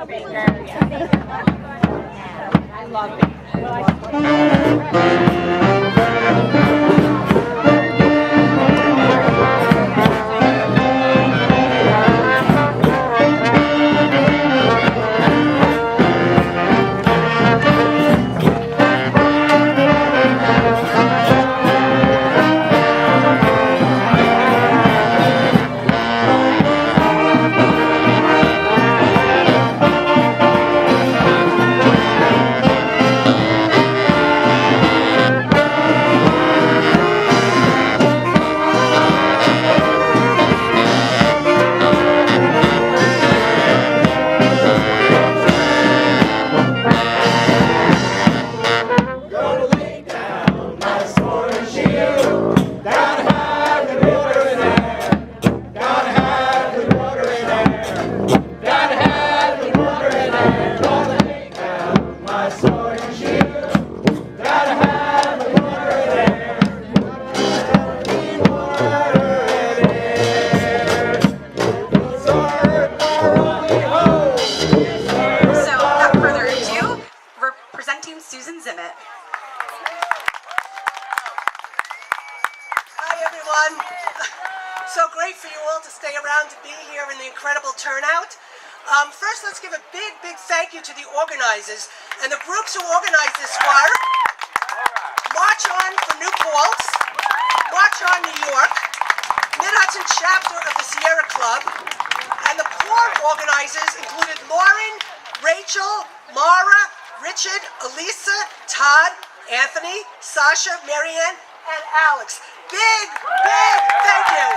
I love it. So great for you all to stay around to be here in the incredible turnout. First, let's give a big, big thank you to the organizers. And the groups who organized this were March On for New Paltz, March On New York, Mid-Hudson chapter of the Sierra Club, and the core organizers included Lauren, Rachel, Mara, Richard, Elisa, Todd, Anthony, Sasha, Marianne, and Alex. Big, big thank you.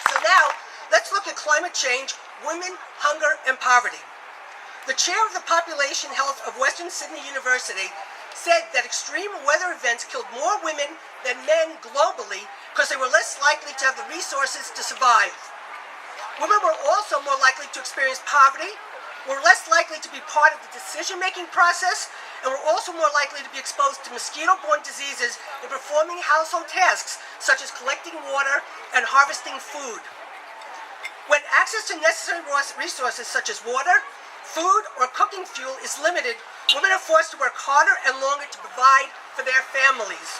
So now, let's look at climate change, women, hunger, and poverty. The chair of the population health of Western Sydney University said that extreme weather events killed more women than men globally because they were less likely to have the resources to survive. Women were also more likely to experience poverty, were less likely to be part of the decision-making process, and were also more likely to be exposed to mosquito-borne diseases in performing household tasks such as collecting water and harvesting food. When access to necessary resources such as water, food, or cooking fuel is limited, women are forced to work harder and longer to provide for their families.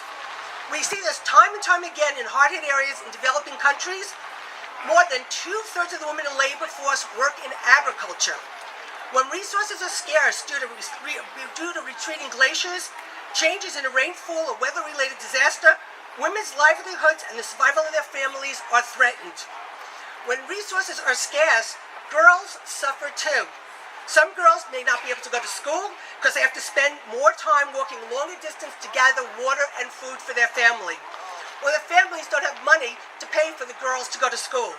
We see this time and time again in hard-hit areas in developing countries. More than 2/3 of the women in labor force work in agriculture. When resources are scarce due to retreating glaciers, changes in rainfall or weather-related disaster, women's livelihoods and the survival of their families are threatened. When resources are scarce, girls suffer too. Some girls may not be able to go to school because they have to spend more time walking longer distance to gather water and food for their family. Or their families don't have money to pay for the girls to go to school.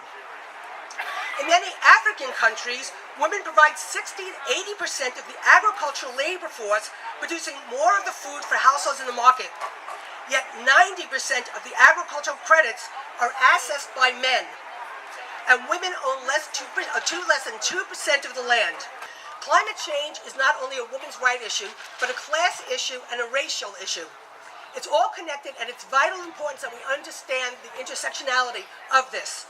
In many African countries, women provide 60 to 80% of the agricultural labor force, producing more of the food for households in the market. Yet 90% of the agricultural credits are accessed by men, and women own less than 2% of the land. Climate change is not only a women's right issue, but a class issue and a racial issue. It's all connected, and it's vital importance that we understand the intersectionality of this.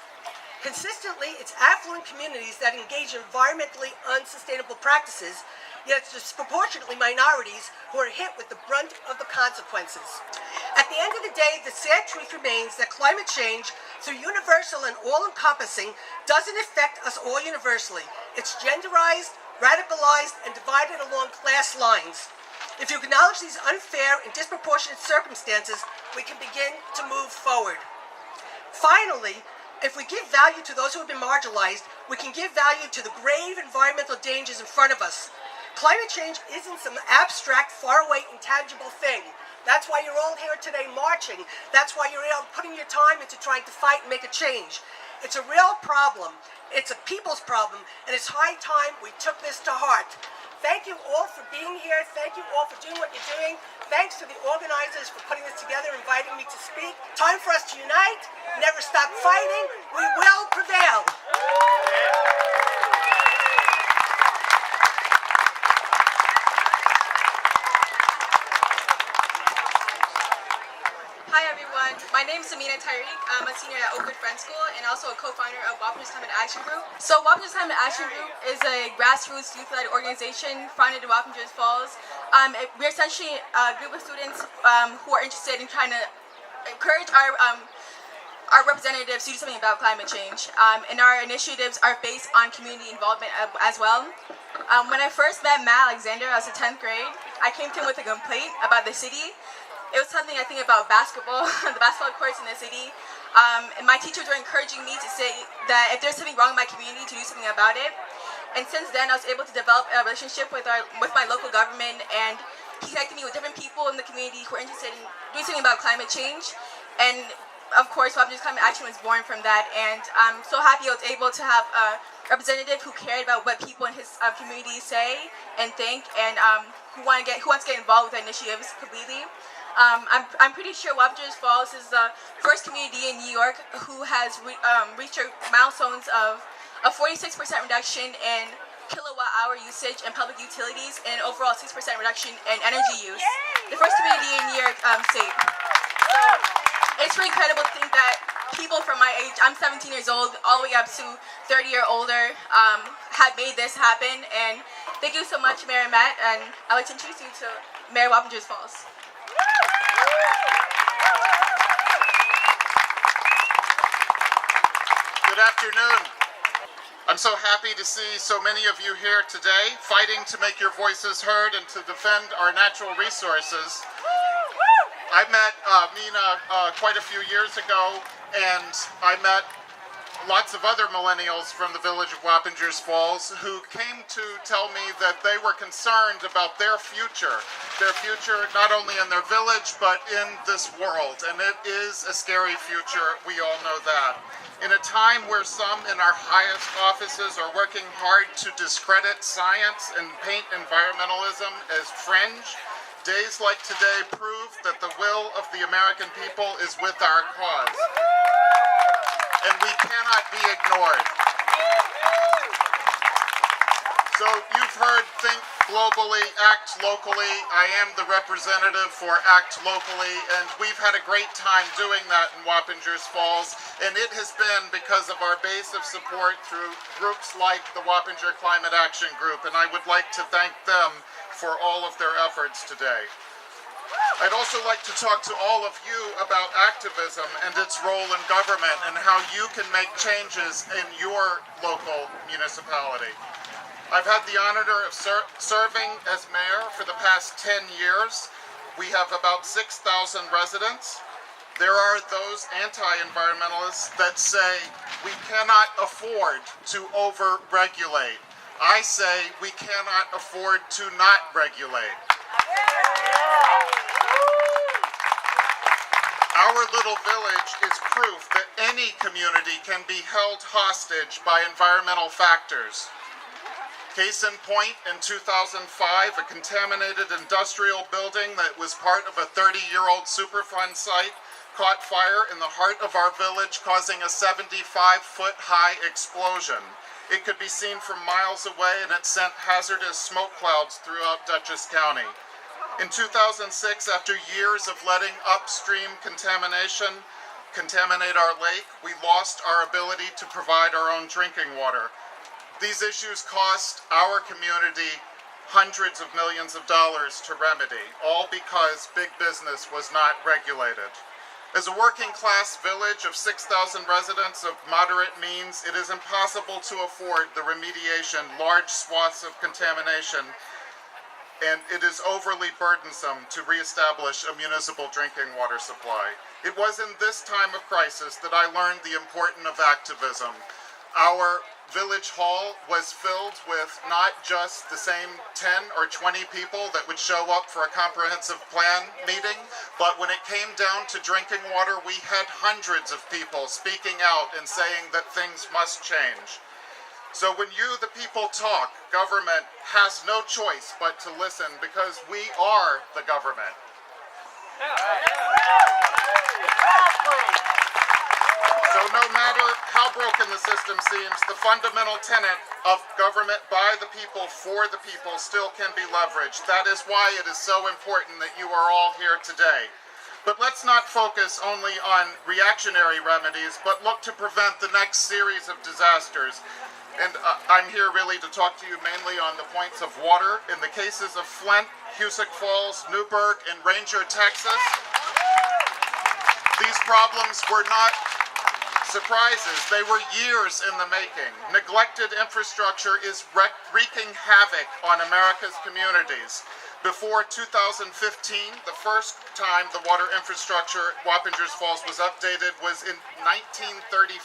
Consistently, it's affluent communities that engage in environmentally unsustainable practices, yet it's disproportionately minorities who are hit with the brunt of the consequences. At the end of the day, the sad truth remains that climate change, through universal and all-encompassing, doesn't affect us all universally. It's genderized, radicalized, and divided along class lines. If you acknowledge these unfair and disproportionate circumstances, we can begin to move forward. Finally, if we give value to those who have been marginalized, we can give value to the grave environmental dangers in front of us. Climate change isn't some abstract, faraway, intangible thing. That's why you're all here today marching. That's why you're all putting your time into trying to fight and make a change. It's a real problem. It's a people's problem, and it's high time we took this to heart. Thank you all for being here. Thank you all for doing what you're doing. Thanks to the organizers for putting this together, inviting me to speak. Time for us to unite, never stop fighting. We will prevail. Hi everyone. My name is Amina Tariq. I'm a senior at Oakwood Friends School and also a co-founder of Wapager's Climate Action Group. So Wapager's Climate Action Group is a grassroots youth-led organization founded in Wapager's Falls. We're essentially a group of students who are interested in trying to encourage our representatives to do something about climate change. And our initiatives are based on community involvement as well. When I first met Matt Alexander, I was in 10th grade. I came to him with a complaint about the city. It was something I think about basketball, the basketball courts in the city. And my teachers were encouraging me to say that if there's something wrong in my community, to do something about it. And since then, I was able to develop a relationship with my local government, and he connected me with different people in the community who are interested in doing something about climate change. And of course, Wapager's Climate Action was born from that. And I'm so happy I was able to have a representative who cared about what people in his community say and think, and who wants to get involved with the initiatives completely. I'm pretty sure Wapager's Falls is the first community in New York who has reached milestones of a 46% reduction in kilowatt-hour usage in public utilities and overall 6% reduction in energy use. The first community in New York state. So it's really incredible to think that people from my age, I'm 17 years old, all the way up to 30 or older, had made this happen. And thank you so much, Mayor Matt, and I'd like to introduce you to Mayor Wapager's Falls. Good afternoon. I'm so happy to see so many of you here today, fighting to make your voices heard and to defend our natural resources. I met Mina quite a few years ago, and I met lots of other millennials from the village of Wapager's Falls who came to tell me that they were concerned about their future not only in their village but in this world, and it is a scary future, we all know that. In a time where some in our highest offices are working hard to discredit science and paint environmentalism as fringe, days like today prove that the will of the American people is with our cause. And we cannot be ignored. So you've heard Think Globally, Act Locally. I am the representative for Act Locally, and we've had a great time doing that in Wapager's Falls, and it has been because of our base of support through groups like the Wapager Climate Action Group, and I would like to thank them for all of their efforts today. I'd also like to talk to all of you about activism and its role in government and how you can make changes in your local municipality. I've had the honor of serving as mayor for the past 10 years. We have about 6,000 residents. There are those anti-environmentalists that say we cannot afford to over-regulate. I say we cannot afford to not regulate. Our little village is proof that any community can be held hostage by environmental factors. Case in point, in 2005, a contaminated industrial building that was part of a 30-year-old Superfund site caught fire in the heart of our village, causing a 75-foot-high explosion. It could be seen from miles away, and it sent hazardous smoke clouds throughout Dutchess County. In 2006, after years of letting upstream contamination contaminate our lake, we lost our ability to provide our own drinking water. These issues cost our community hundreds of millions of dollars to remedy, all because big business was not regulated. As a working-class village of 6,000 residents of moderate means, it is impossible to afford the remediation, large swaths of contamination, and it is overly burdensome to reestablish a municipal drinking water supply. It was in this time of crisis that I learned the importance of activism. Our village hall was filled with not just the same 10 or 20 people that would show up for a comprehensive plan meeting, but when it came down to drinking water, we had hundreds of people speaking out and saying that things must change. So when you, the people, talk, government has no choice but to listen, because we are the government. So no matter how broken the system seems, the fundamental tenet of government by the people, for the people, still can be leveraged. That is why it is so important that you are all here today. But let's not focus only on reactionary remedies, but look to prevent the next series of disasters. And I'm here really to talk to you mainly on the points of water. In the cases of Flint, Husick Falls, Newburgh, and Ranger, Texas, these problems were not surprises. They were years in the making. Neglected infrastructure is wreaking havoc on America's communities. Before 2015, the first time the water infrastructure at Wappingers Falls was updated was in 1935,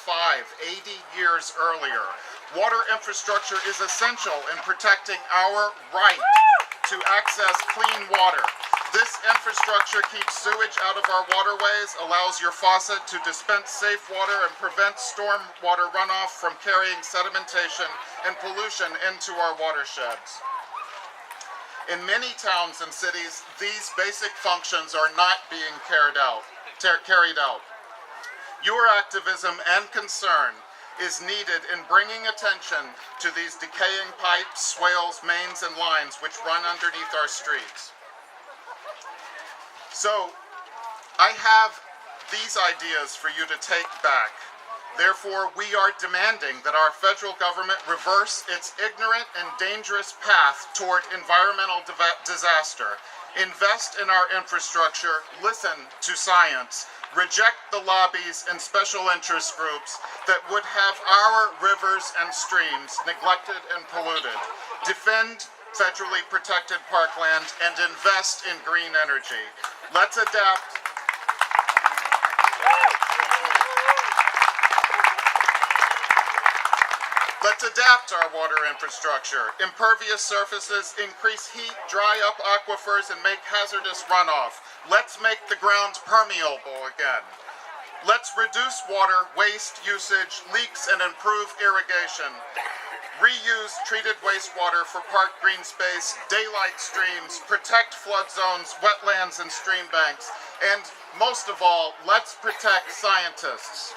80 years earlier. Water infrastructure is essential in protecting our right to access clean water. This infrastructure keeps sewage out of our waterways, allows your faucet to dispense safe water, and prevents storm water runoff from carrying sedimentation and pollution into our watersheds. In many towns and cities, these basic functions are not being carried out. Your activism and concern is needed in bringing attention to these decaying pipes, swales, mains, and lines which run underneath our streets. So, I have these ideas for you to take back. Therefore, we are demanding that our federal government reverse its ignorant and dangerous path toward environmental disaster. Invest in our infrastructure, listen to science, reject the lobbies and special interest groups that would have our rivers and streams neglected and polluted. Defend federally protected parkland and invest in green energy. Let's adapt. Let's adapt our water infrastructure. Impervious surfaces increase heat, dry up aquifers, and make hazardous runoff. Let's make the ground permeable again. Let's reduce water waste usage, leaks, and improve irrigation. Reuse treated wastewater for park green space, daylight streams, protect flood zones, wetlands, and stream banks. And most of all, let's protect scientists.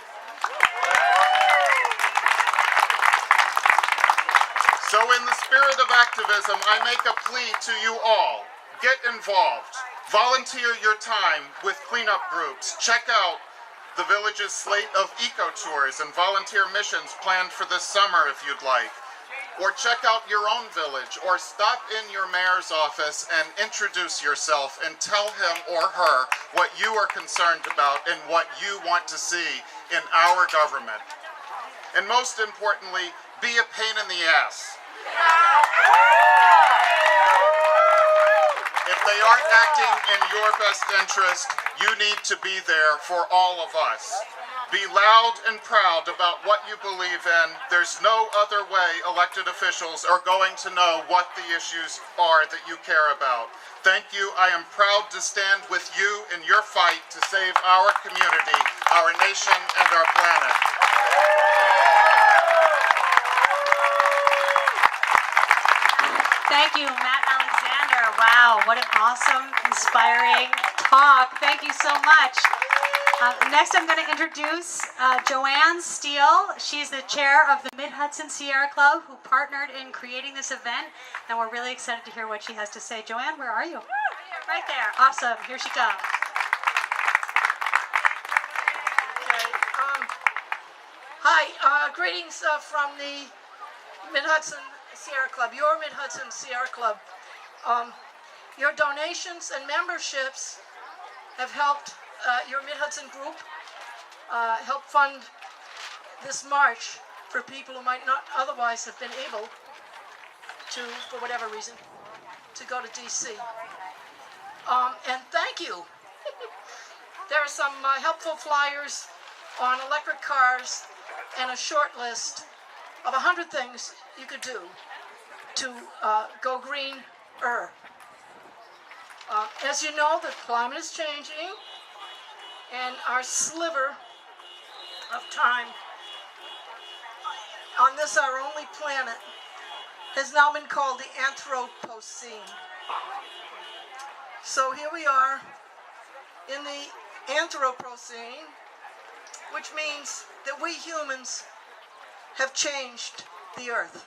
So in the spirit of activism, I make a plea to you all. Get involved. Volunteer your time with cleanup groups. Check out the village's slate of eco-tours and volunteer missions planned for this summer if you'd like. Or check out your own village, or stop in your mayor's office and introduce yourself and tell him or her what you are concerned about and what you want to see in our government. And most importantly, be a pain in the ass. If they aren't acting in your best interest, you need to be there for all of us. Be loud and proud about what you believe in. There's no other way elected officials are going to know what the issues are that you care about. Thank you. I am proud to stand with you in your fight to save our community, our nation, and our planet. Thank you, Matt Alexander. Wow, what an awesome, inspiring talk. Thank you so much. Next, I'm going to introduce Joanne Steele. She's the chair of the Mid-Hudson Sierra Club, who partnered in creating this event, and we're really excited to hear what she has to say. Joanne, where are you? Right there. Awesome. Here she comes. Hi, greetings from the Mid-Hudson Sierra Club, your Mid-Hudson Sierra Club. Your donations and memberships have helped your Mid-Hudson group help fund this march for people who might not otherwise have been able to, for whatever reason, to go to D.C. And thank you. There are some helpful flyers on electric cars and a short list of 100 things you could do to go greener. As you know, the climate is changing, and our sliver of time on this, our only planet, has now been called the Anthropocene. So here we are in the Anthropocene, which means that we humans have changed the Earth.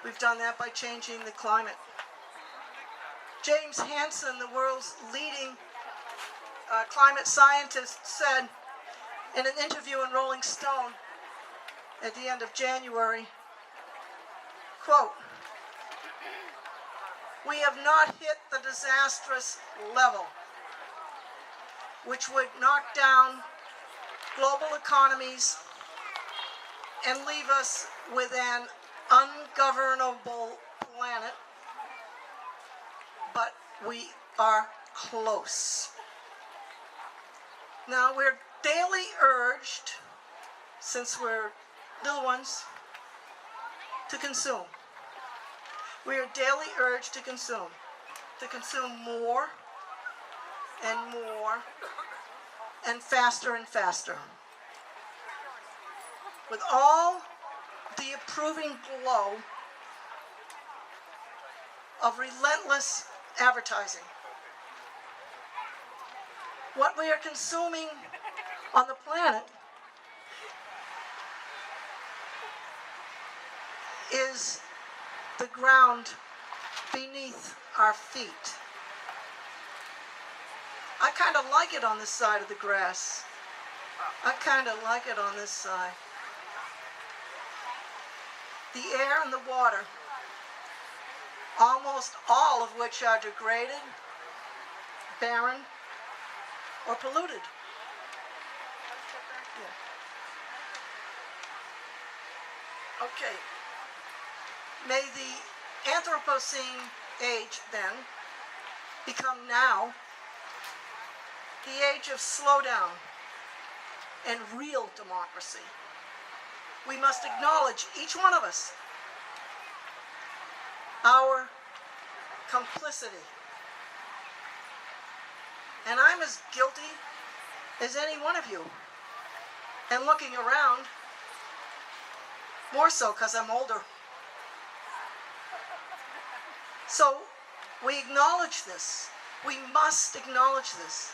We've done that by changing the climate. James Hansen, the world's leading climate scientist, said in an interview in Rolling Stone at the end of January, quote, "We have not hit the disastrous level which would knock down global economies and leave us with an ungovernable planet, but we are close." Now, we're daily urged, since we're little ones, to consume. We are daily urged to consume more and more and faster, with all the approving glow of relentless advertising. What we are consuming on the planet is the ground beneath our feet. I kind of like it on this side of the grass. I kind of like it on this side. The air and the water, almost all of which are degraded, barren, or polluted. Yeah. Okay. May the Anthropocene age, then, become now the age of slowdown and real democracy. We must acknowledge, each one of us, our complicity. And I'm as guilty as any one of you. And looking around, more so because I'm older. So we acknowledge this. We must acknowledge this.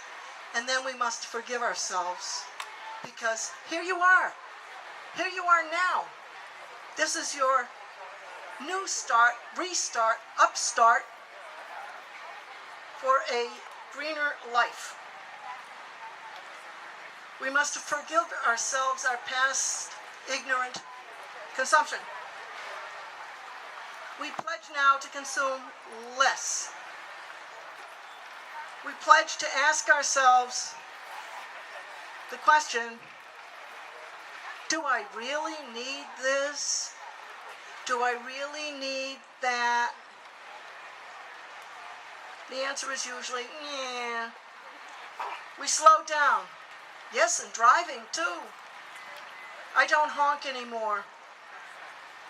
And then we must forgive ourselves. Because here you are. Here you are now. This is your new start, restart, upstart for a greener life. We must forgive ourselves our past ignorant consumption. We pledge now to consume less. We pledge to ask ourselves the question, do I really need this? Do I really need that? The answer is usually, yeah. We slow down. Yes, and driving too. I don't honk anymore.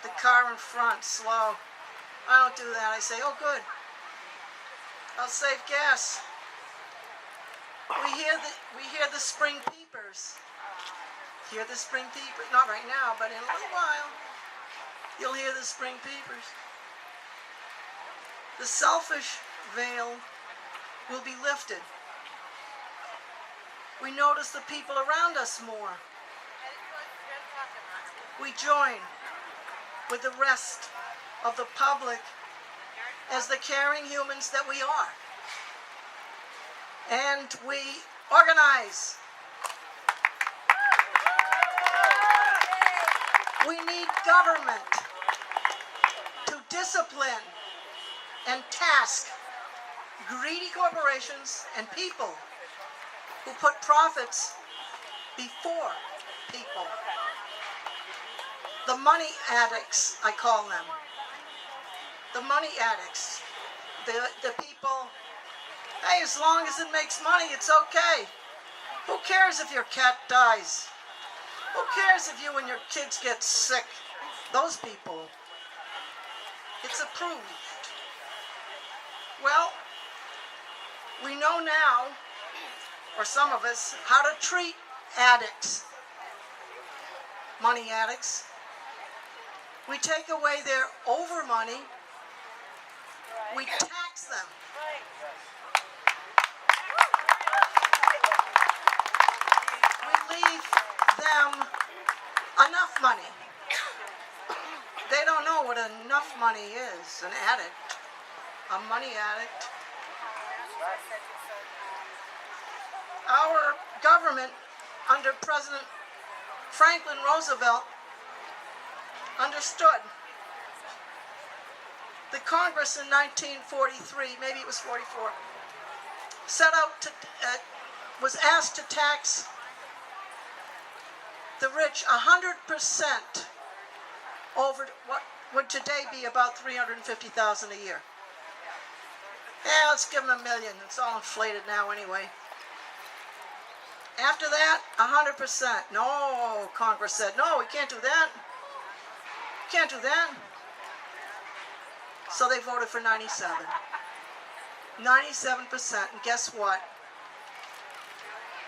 The car in front, slow. I don't do that. I say, oh good. I'll save gas. We hear the spring peepers. Hear the spring peepers? Not right now, but in a little while, you'll hear the spring peepers. The selfish veil will be lifted. We notice the people around us more. We join with the rest of the public as the caring humans that we are. And we organize. We need government to discipline and task greedy corporations and people who put profits before people. The money addicts, I call them. The money addicts. The people, hey, as long as it makes money, it's okay. Who cares if your cat dies? Who cares if you and your kids get sick? Those people. It's approved. Well, we know now, or some of us, how to treat addicts, money addicts. We take away their over money. We tax them. We leave them enough money. They don't know what enough money is, an addict, a money addict. our government under President Franklin Roosevelt understood. The Congress in 1943, maybe it was 44, set out to, was asked to tax the rich 100% over what would today be about $350,000 a year. Yeah, let's give them $1 million. It's all inflated now anyway. After that, 100%. No, Congress said, no, we can't do that. Can't do that. So they voted for 97. 97%. And guess what?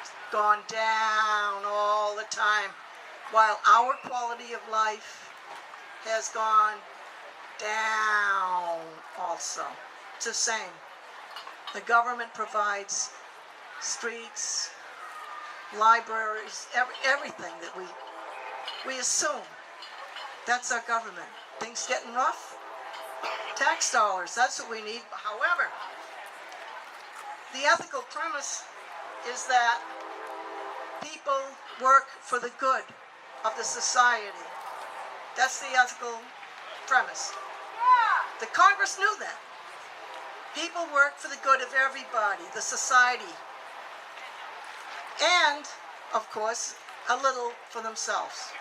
It's gone down all the time, while our quality of life has gone down also. It's the same. The government provides streets, libraries, everything that we assume. That's our government. Things getting rough? Tax dollars, that's what we need. However, the ethical premise is that people work for the good of the society. That's the ethical premise. The Congress knew that. People work for the good of everybody, the society, and, of course, a little for themselves.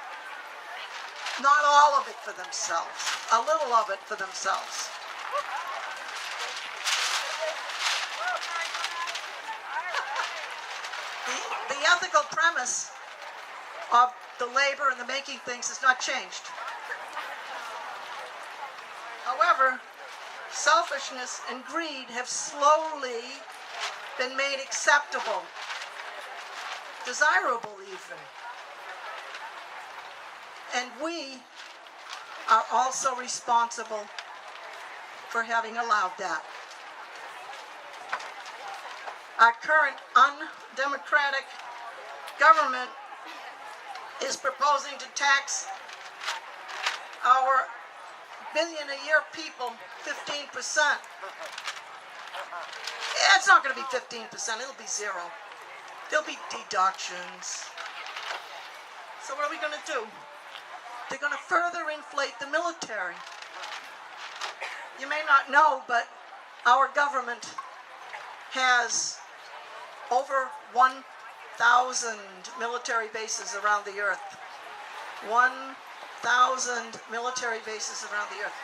Not all of it for themselves, a little of it for themselves. The ethical premise of the labor and the making things has not changed. However, selfishness and greed have slowly been made acceptable, desirable even. And we are also responsible for having allowed that. Our current undemocratic government is proposing to tax our billion-a-year people 15%. Yeah, it's not going to be 15%, it'll be zero. There'll be deductions. So what are we going to do? They're going to further inflate the military. You may not know, but our government has over 1,000 military bases around the earth. 1,000 military bases around the earth.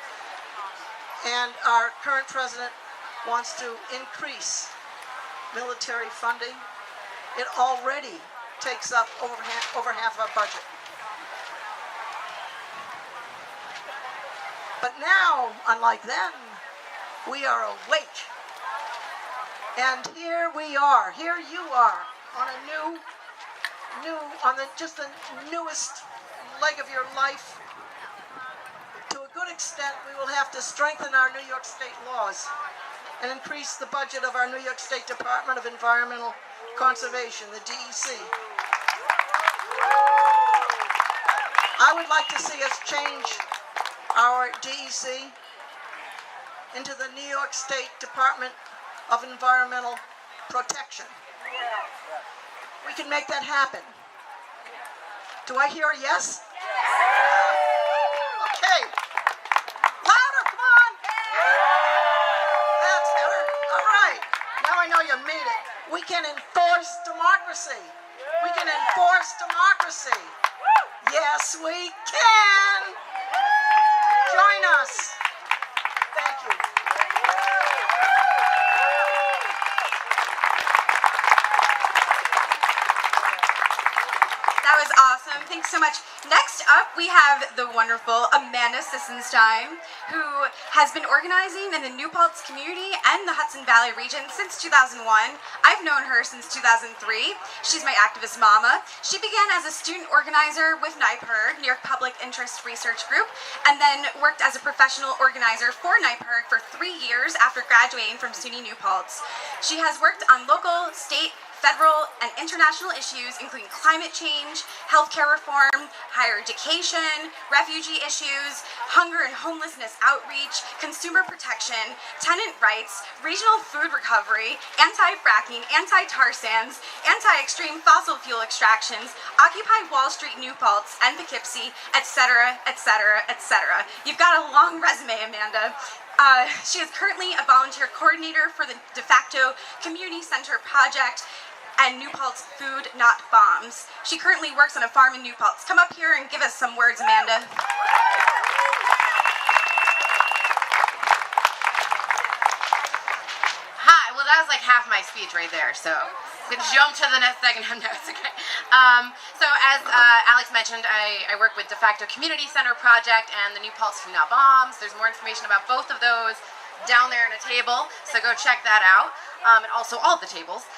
And our current president wants to increase military funding. It already takes up over half our budget. But now, unlike then, we are awake. And here we are, here you are, on a just the newest leg of your life. To a good extent, we will have to strengthen our New York State laws and increase the budget of our New York State Department of Environmental Conservation, the DEC. I would like to see us change our DEC into the New York State Department of Environmental Protection. We can make that happen. Do I hear a yes? Okay. Louder, come on. That's better. All right. Now I know you mean it. We can enforce democracy. We can enforce democracy. Yes, we can. Join us. Thank you. That was awesome. Thanks so much. Next up, we have the wonderful Amanda Sissenstein, who has been organizing in the New Paltz community and the Hudson Valley region since 2001. I've known her since 2003. She's my activist mama. She began as a student organizer with NYPIRG, New York Public Interest Research Group, and then worked as a professional organizer for NYPIRG for 3 years after graduating from SUNY New Paltz. She has worked on local, state, federal and international issues, including climate change, healthcare reform, higher education, refugee issues, hunger and homelessness outreach, consumer protection, tenant rights, regional food recovery, anti-fracking, anti-tar sands, anti-extreme fossil fuel extractions, Occupy Wall Street, New Paltz, and Poughkeepsie, etc., etc., etc. You've got a long resume, Amanda. She is currently a volunteer coordinator for the de facto Community Center Project and New Paltz Food Not Bombs. She currently works on a farm in New Paltz. Come up here and give us some words, Amanda. Hi, well that was like half my speech right there, so we can jump to the next second. No, it's okay. So as Alex mentioned, I work with De Facto Community Center Project and the New Paltz Food Not Bombs. There's more information about both of those down there on a table, so go check that out, and also all of the tables.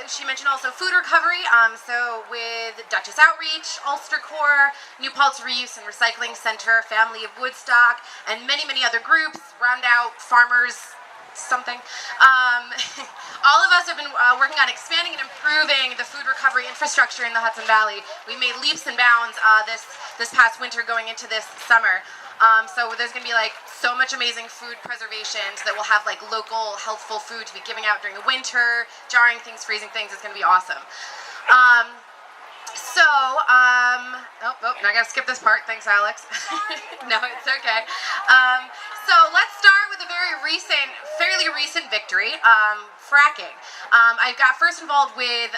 She mentioned also food recovery, so with Duchess Outreach, Ulster Corps, New Paltz Reuse and Recycling Center, Family of Woodstock, and many, many other groups, Round Out, Farmers, something. All of us have been working on expanding and improving the food recovery infrastructure in the Hudson Valley. We made leaps and bounds this past winter going into this summer. So there's going to be like so much amazing food preservation that we'll have like local healthful food to be giving out during the winter, jarring things, freezing things. It's going to be awesome. Now I gotta skip this part. Thanks, Alex. No, it's okay. So let's start with a fairly recent victory, fracking. I got first involved with,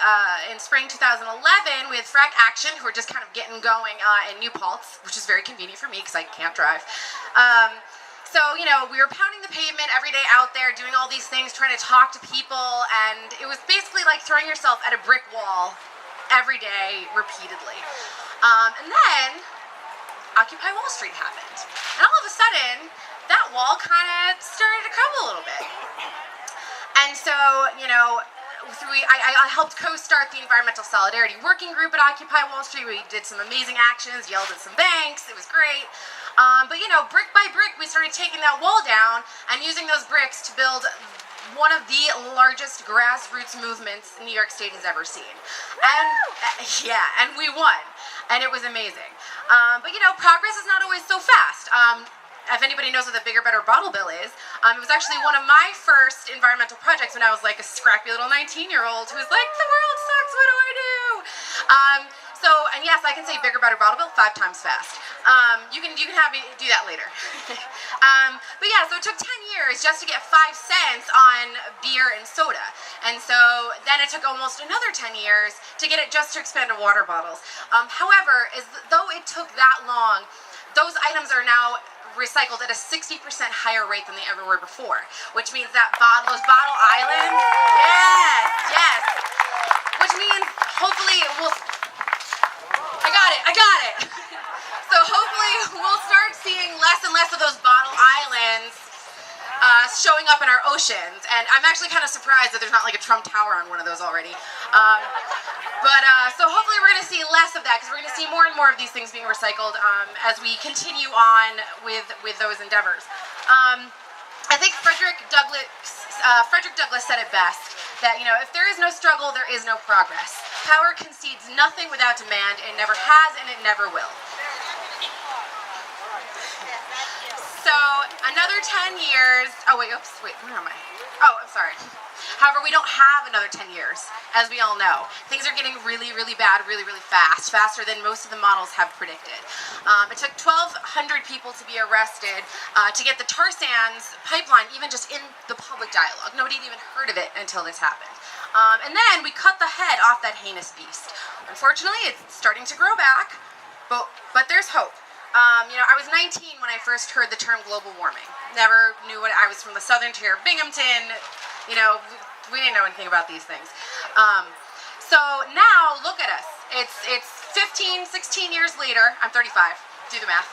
in spring 2011 with Frack Action, who are just kind of getting going in New Paltz, which is very convenient for me because I can't drive. So, you know, we were pounding the pavement every day out there, doing all these things, trying to talk to people, and it was basically like throwing yourself at a brick wall every day, repeatedly. And then Occupy Wall Street happened. And all of a sudden, that wall kind of started to crumble a little bit. And so, you know, I helped co-start the Environmental Solidarity Working Group at Occupy Wall Street. We did some amazing actions, yelled at some banks. It was great. But, you know, brick by brick, we started taking that wall down and using those bricks to build one of the largest grassroots movements New York State has ever seen. And and we won. And it was amazing. But, you know, progress is not always so fast. If anybody knows what the Bigger, Better Bottle Bill is, it was actually one of my first environmental projects when I was like a scrappy little 19-year-old who was like, the world sucks, what do I do? And yes, I can say Bigger, Better Bottle Bill 5 times fast. You can have me do that later. But yeah, so it took 10 years just to get 5 cents on beer and soda. And so then it took almost another 10 years to get it just to expand to water bottles. However, though it took that long, those items are now recycled at a 60% higher rate than they ever were before, which means that those bottle islands, yes, which means hopefully I got it. So hopefully we'll start seeing less and less of those bottle islands showing up in our oceans, and I'm actually kind of surprised that there's not like a Trump Tower on one of those already. So hopefully we're going to see less of that, because we're going to see more and more of these things being recycled as we continue on with those endeavors. I think Frederick Douglass said it best, that, you know, if there is no struggle, there is no progress. Power concedes nothing without demand. It never has, and it never will. So another 10 years. Oh wait, where am I? Oh, I'm sorry. However, we don't have another 10 years, as we all know. Things are getting really, really bad, really, really fast, faster than most of the models have predicted. It took 1,200 people to be arrested to get the tar sands pipeline even just in the public dialogue. Nobody had even heard of it until this happened. And then we cut the head off that heinous beast. Unfortunately, it's starting to grow back, but there's hope. You know, I was 19 when I first heard the term global warming. Never knew what I was from the southern tier of Binghamton. You know, we didn't know anything about these things. So now, look at us. It's 15, 16 years later. I'm 35. Do the math.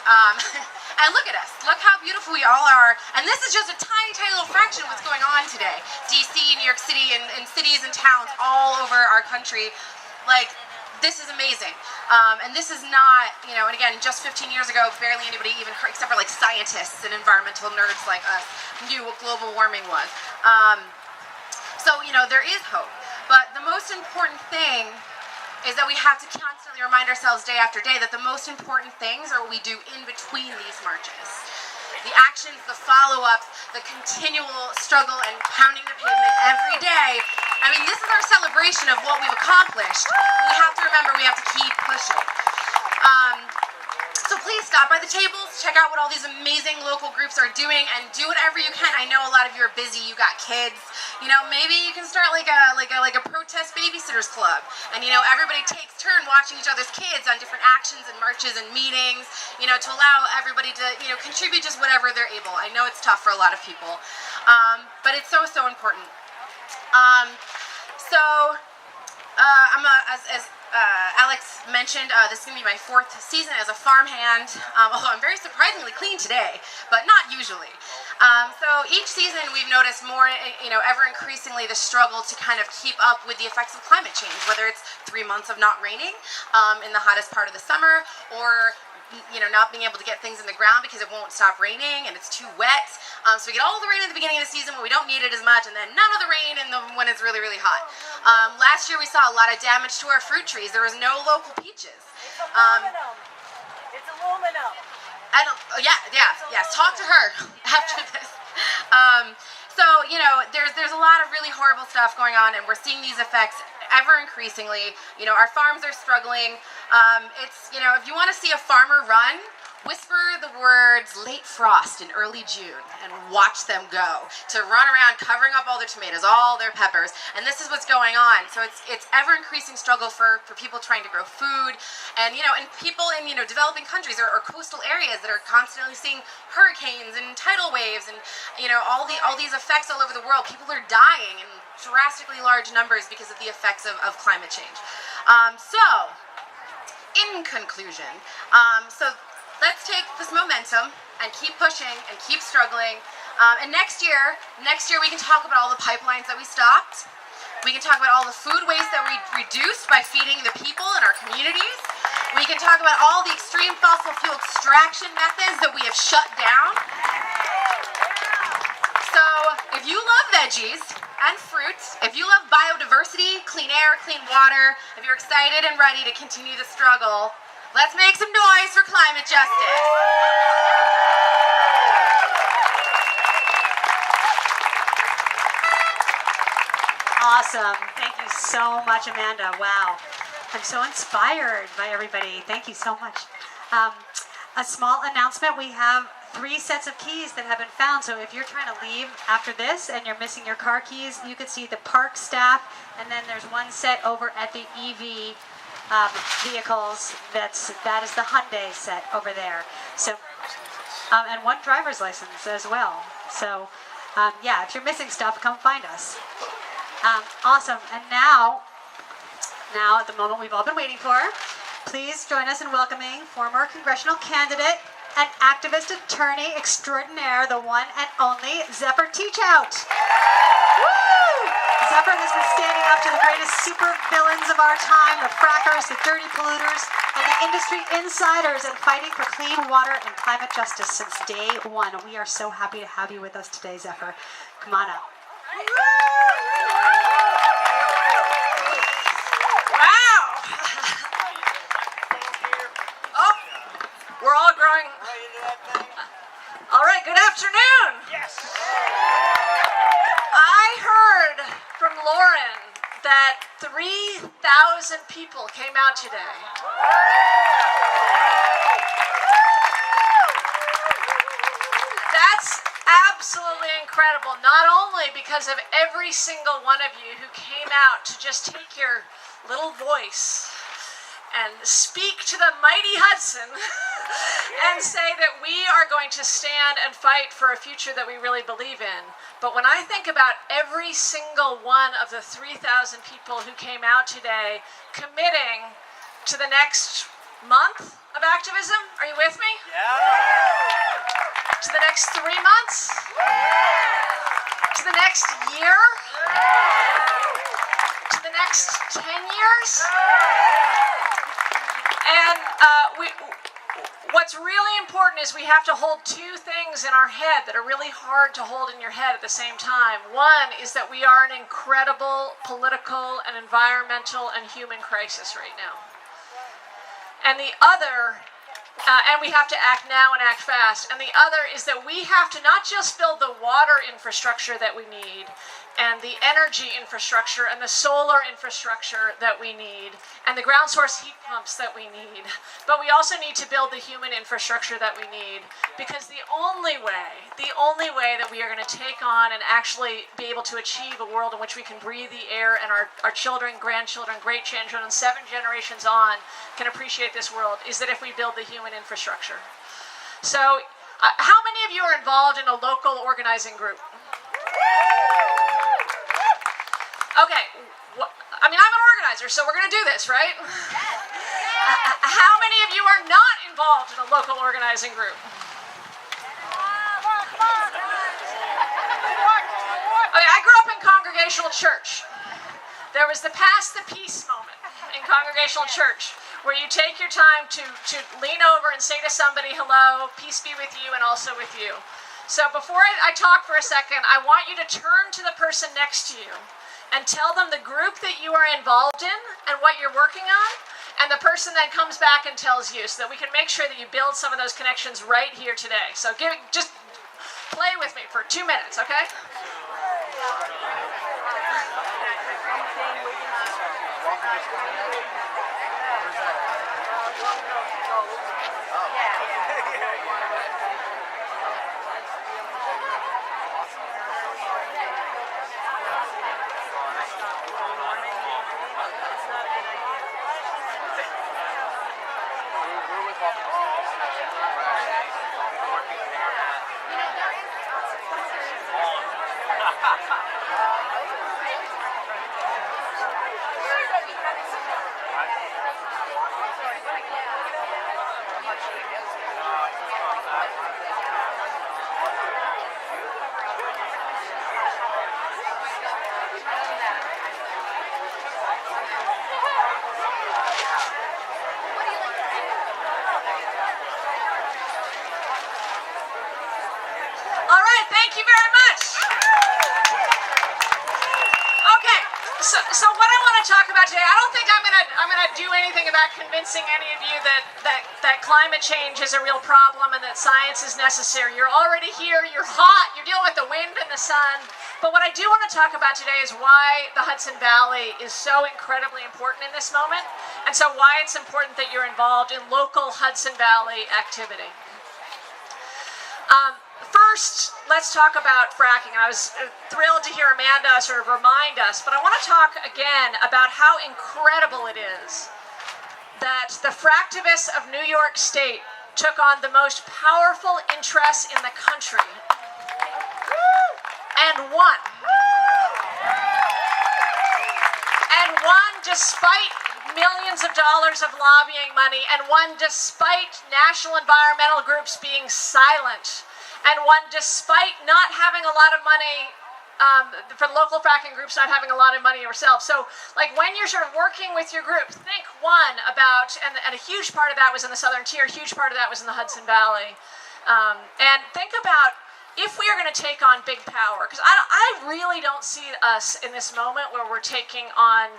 And look at us. Look how beautiful we all are. And this is just a tiny, tiny little fraction of what's going on today. DC, New York City, and cities and towns all over our country. Like, this is amazing. And this is not, you know, and again, just 15 years ago, barely anybody even heard, except for like scientists and environmental nerds like us, knew what global warming was. So, there is hope. But the most important thing is that we have to constantly remind ourselves day after day that the most important things are what we do in between these marches. The actions, the follow-ups, the continual struggle and pounding the pavement every day. I mean, this is our celebration of what we've accomplished. We have to remember we have to keep pushing. So please stop by the tables, check out what all these amazing local groups are doing, and do whatever you can. I know a lot of you are busy, you got kids. Maybe you can start like a protest babysitters club, and everybody takes turn watching each other's kids on different actions and marches and meetings, to allow everybody to contribute just whatever they're able. I know it's tough for a lot of people, but it's so important. As Alex mentioned, this is going to be my 4th season as a farmhand, although I'm very surprisingly clean today, but not usually. So each season we've noticed more, ever increasingly the struggle to kind of keep up with the effects of climate change, whether it's 3 months of not raining in the hottest part of the summer, or not being able to get things in the ground because it won't stop raining and it's too wet. So we get all the rain at the beginning of the season when we don't need it as much, and then none of the rain when it's really, really hot. Last year we saw a lot of damage to our fruit trees. There was no local peaches. It's aluminum. Yes. Talk to her after this. There's a lot of really horrible stuff going on, and we're seeing these effects ever increasingly. Our farms are struggling. If you want to see a farmer run, whisper the words late frost in early June and watch them go to run around covering up all their tomatoes, all their peppers, and this is what's going on. So it's ever increasing struggle for people trying to grow food, and people in developing countries or coastal areas that are constantly seeing hurricanes and tidal waves and all these effects all over the world. People are dying in drastically large numbers because of the effects of climate change. In conclusion, let's take this momentum and keep pushing and keep struggling. And next year we can talk about all the pipelines that we stopped. We can talk about all the food waste that we reduced by feeding the people in our communities. We can talk about all the extreme fossil fuel extraction methods that we have shut down. So if you love veggies and fruits, if you love biodiversity, clean air, clean water, if you're excited and ready to continue the struggle, let's make some noise for climate justice. Awesome. Thank you so much, Amanda. Wow. I'm so inspired by everybody. Thank you so much. A small announcement. We have 3 sets of keys that have been found. So if you're trying to leave after this and you're missing your car keys, you can see the park staff. And then there's 1 set over at the EV vehicles. That is the Hyundai set over there. So, and 1 driver's license as well. So, if you're missing stuff, come find us. Awesome. And now, at the moment we've all been waiting for, please join us in welcoming former congressional candidate and activist attorney extraordinaire, the one and only Zephyr Teachout. Woo! Zephyr has been standing up to the greatest super villains of our time, the frackers, the dirty polluters, and the industry insiders, and fighting for clean water and climate justice since day 1. We are so happy to have you with us today, Zephyr. Come on up. Wow! Oh, we're all growing. All right, good afternoon. Yes. I heard from Lauren that 3,000 people came out today. That's absolutely incredible, not only because of every single one of you who came out to just take your little voice and speak to the mighty Hudson and say that we are going to stand and fight for a future that we really believe in. But when I think about every single one of the 3,000 people who came out today committing to the next month of activism, are you with me? To the next 3 months? To the next year? To the next 10 years? And what's really important is we have to hold two things in our head that are really hard to hold in your head at the same time. One is that we are in an incredible political and environmental and human crisis right now. And the other, and we have to act now and act fast. And the other is that we have to not just build the water infrastructure that we need, and the energy infrastructure and the solar infrastructure that we need, and the ground source heat pumps that we need, but we also need to build the human infrastructure that we need, because the only way that we are going to take on and actually be able to achieve a world in which we can breathe the air and our children, grandchildren, great-grandchildren, 7 generations on can appreciate this world is that if we build the human infrastructure. So, how many of you are involved in a local organizing group? Okay, I'm an organizer, so we're going to do this, right? How many of you are not involved in a local organizing group? Okay, I grew up in Congregational church. There was the pass the peace moment in Congregational church, where you take your time to lean over and say to somebody, hello, peace be with you and also with you. So before I talk for a second, I want you to turn to the person next to you and tell them the group that you are involved in and what you're working on, and the person then comes back and tells you, so that we can make sure that you build some of those connections right here today. So just play with me for 2 minutes, okay? Thank you very much. Okay, so what I want to talk about today, I don't think I'm gonna do anything about convincing any of you that climate change is a real problem and that science is necessary. You're already here, you're hot, you're dealing with the wind and the sun. But what I do want to talk about today is why the Hudson Valley is so incredibly important in this moment, and so why it's important that you're involved in local Hudson Valley activity. First, let's talk about fracking. And I was thrilled to hear Amanda sort of remind us, but I want to talk again about how incredible it is that the fractivists of New York State took on the most powerful interests in the country and won. And won despite millions of dollars of lobbying money, and won despite national environmental groups being silent, and won despite not having a lot of money, for local fracking groups not having a lot of money yourself. So, like, when you're sort of working with your group, think about, and a huge part of that was in the Southern Tier, a huge part of that was in the Hudson Valley, and think about if we are going to take on big power, because I really don't see us in this moment where we're taking on,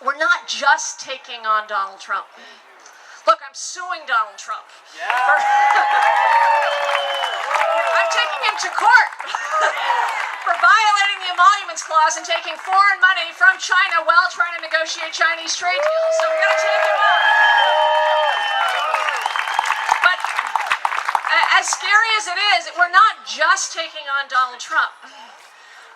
we're not just taking on Donald Trump. Look, I'm suing Donald Trump. Yeah. I'm taking him to court for violating the Emoluments Clause and taking foreign money from China while trying to negotiate Chinese trade deals. So we're going to take him on. But as scary as it is, we're not just taking on Donald Trump.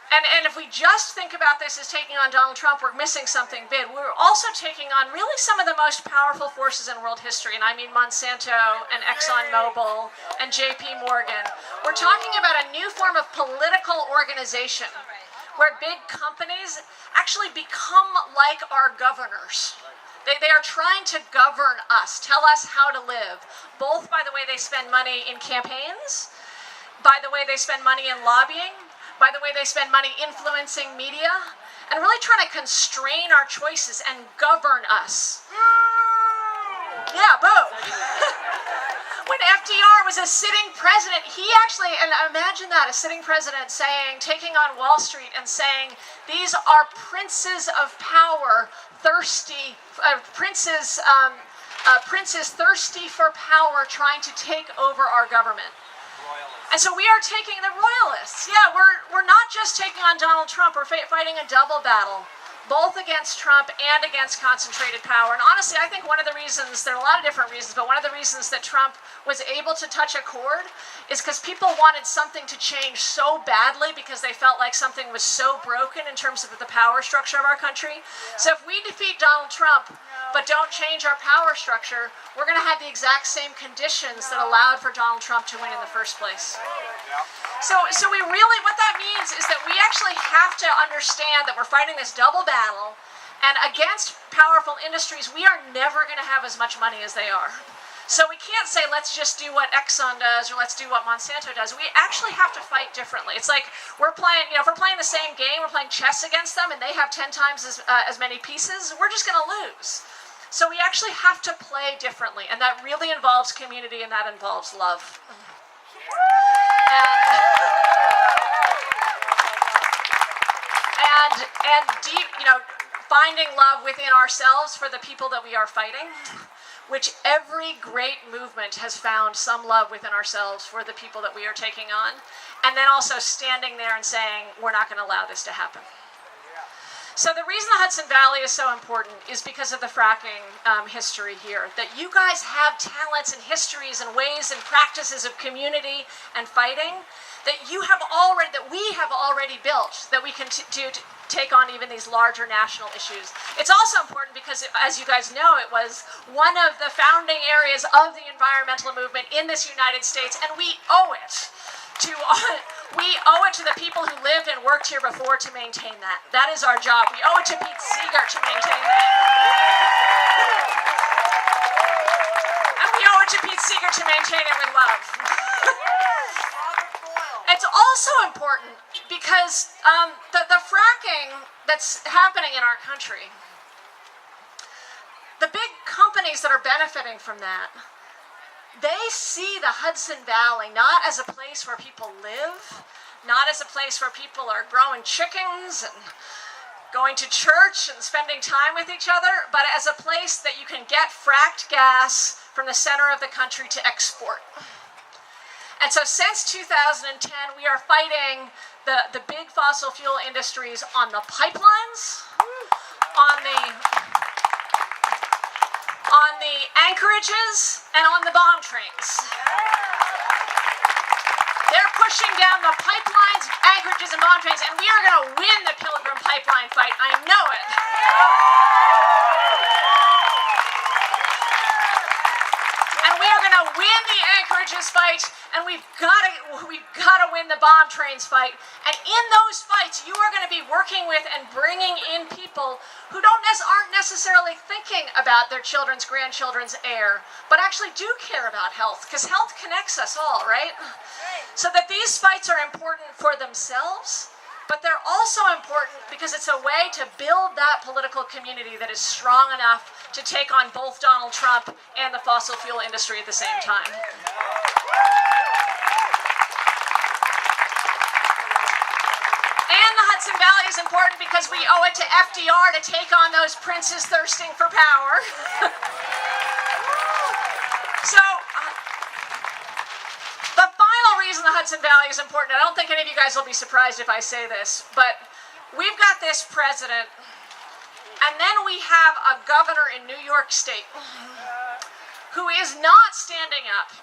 And if we just think about this as taking on Donald Trump, we're missing something big. We're also taking on really some of the most powerful forces in world history, and I mean Monsanto and ExxonMobil and JP Morgan. We're talking about a new form of political organization where big companies actually become like our governors. They are trying to govern us, tell us how to live, both by the way they spend money in campaigns, by the way they spend money in lobbying, by the way they spend money influencing media, and really trying to constrain our choices and govern us. Yeah, boom. When FDR was a sitting president, he actually, and imagine that, a sitting president taking on Wall Street and saying, these are princes of power, thirsty, princes thirsty for power, trying to take over our government. And so we are taking the royalists. Yeah, we're not just taking on Donald Trump, we're fighting a double battle, both against Trump and against concentrated power. And honestly, I think one of the reasons, there are a lot of different reasons, but one of the reasons that Trump was able to touch a chord is because people wanted something to change so badly because they felt like something was so broken in terms of the power structure of our country. So if we defeat Donald Trump but don't change our power structure, we're going to have the exact same conditions that allowed for Donald Trump to win in the first place. So we really, what that means is that we actually have to understand that we're fighting this double battle, and against powerful industries, we are never going to have as much money as they are. So we can't say, let's just do what Exxon does or let's do what Monsanto does. We actually have to fight differently. It's like we're playing, if we're playing the same game, we're playing chess against them and they have 10 times as many pieces, we're just going to lose. So we actually have to play differently, and that really involves community and that involves love. And deep, finding love within ourselves for the people that we are fighting, which every great movement has found some love within ourselves for the people that we are taking on, and then also standing there and saying, we're not going to allow this to happen. So the reason the Hudson Valley is so important is because of the fracking history here, that you guys have talents and histories and ways and practices of community and fighting that we have already built, that we can do to take on even these larger national issues. It's also important because, as you guys know, it was one of the founding areas of the environmental movement in this United States, and we owe it to the people who lived and worked here before to maintain that. That is our job. We owe it to Pete Seeger to maintain that. And we owe it to Pete Seeger to maintain it with love. It's also important because the fracking that's happening in our country, the big companies that are benefiting from that, they see the Hudson Valley not as a place where people live, not as a place where people are growing chickens and going to church and spending time with each other, but as a place that you can get fracked gas from the center of the country to export. And so since 2010, we are fighting the big fossil fuel industries on the pipelines, on the anchorages, and on the bomb trains. They're pushing down the pipelines, anchorages, and bomb trains, and we are going to win the Pilgrim Pipeline fight. I know it. And we are going to win the anchorages fight, and we've got to win the bomb trains fight. And in those fights, you are going to be working with and bringing in people who aren't necessarily thinking about their children's, grandchildren's air, but actually do care about health, because health connects us all, right? So that these fights are important for themselves, but they're also important because it's a way to build that political community that is strong enough to take on both Donald Trump and the fossil fuel industry at the same time. And the Hudson Valley is important because we owe it to FDR to take on those princes thirsting for power. So, the final reason the Hudson Valley is important, I don't think any of you guys will be surprised if I say this, but we've got this president, and then we have a governor in New York State who is not standing up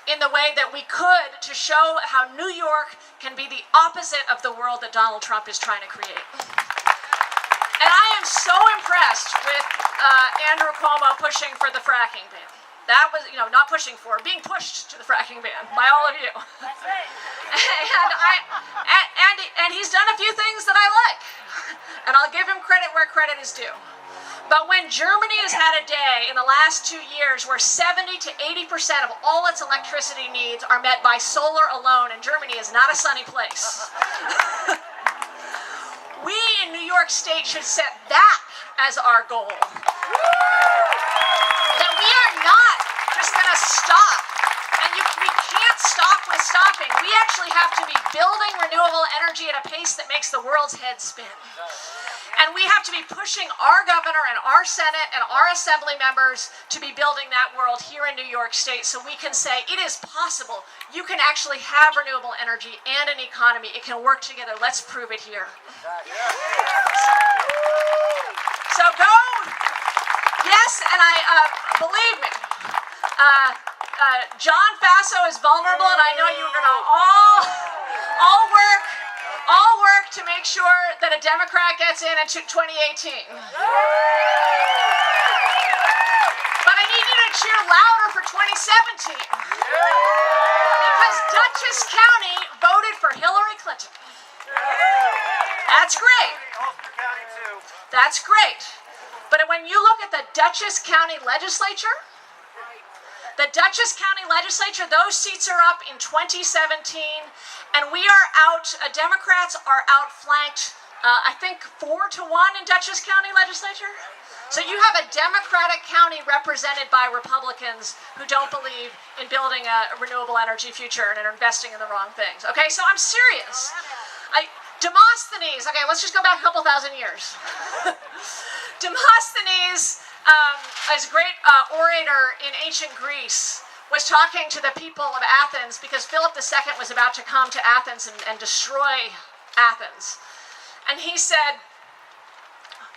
in the way that we could to show how New York can be the opposite of the world that Donald Trump is trying to create. And I am so impressed with Andrew Cuomo pushing for the fracking ban. That was, not pushing for, being pushed to the fracking ban by all of you. That's right. And he's done a few things that I like. And I'll give him credit where credit is due. But when Germany has had a day in the last 2 years where 70 to 80% of all its electricity needs are met by solar alone, and Germany is not a sunny place, we in New York State should set that as our goal. That we are not just going to stop. And we can't stop with stopping. We actually have to be building renewable energy at a pace that makes the world's head spin. And we have to be pushing our governor and our Senate and our assembly members to be building that world here in New York State so we can say it is possible. You can actually have renewable energy and an economy. It can work together. Let's prove it here. So go. Yes, and believe me, John Faso is vulnerable, and I know you're going to all work to make sure that a Democrat gets in 2018. But I need you to cheer louder for 2017. Because Dutchess County voted for Hillary Clinton. That's great. That's great. But when you look at the Dutchess County legislature, those seats are up in 2017, and we are out, Democrats are outflanked, I think 4-1 in Dutchess County legislature. So you have a Democratic county represented by Republicans who don't believe in building a renewable energy future and are investing in the wrong things. Okay, so I'm serious. Demosthenes, okay, let's just go back a couple thousand years. Demosthenes, as a great orator in ancient Greece, was talking to the people of Athens because Philip II was about to come to Athens and destroy Athens. And he said,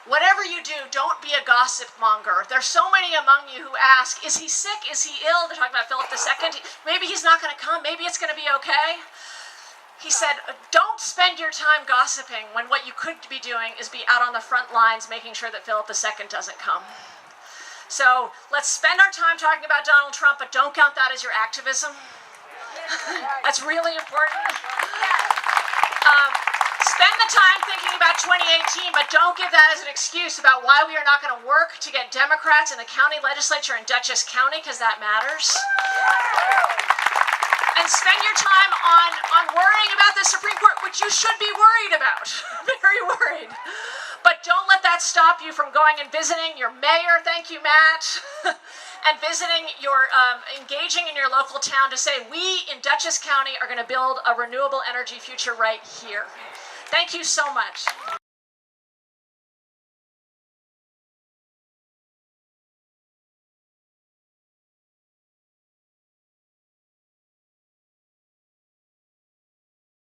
whatever you do, don't be a gossip monger. There's so many among you who ask, is he sick? Is he ill? They're talking about Philip II. Maybe he's not going to come. Maybe it's going to be okay. He said, don't spend your time gossiping when what you could be doing is be out on the front lines making sure that Philip II doesn't come. So let's spend our time talking about Donald Trump, but don't count that as your activism. That's really important. Spend the time thinking about 2018, but don't give that as an excuse about why we are not going to work to get Democrats in the county legislature in Dutchess County, because that matters. And spend your time on worrying about the Supreme Court, which you should be worried about. Very worried. But don't let that stop you from going and visiting your mayor, thank you, Matt, and visiting engaging in your local town to say, we in Dutchess County are going to build a renewable energy future right here. Thank you so much.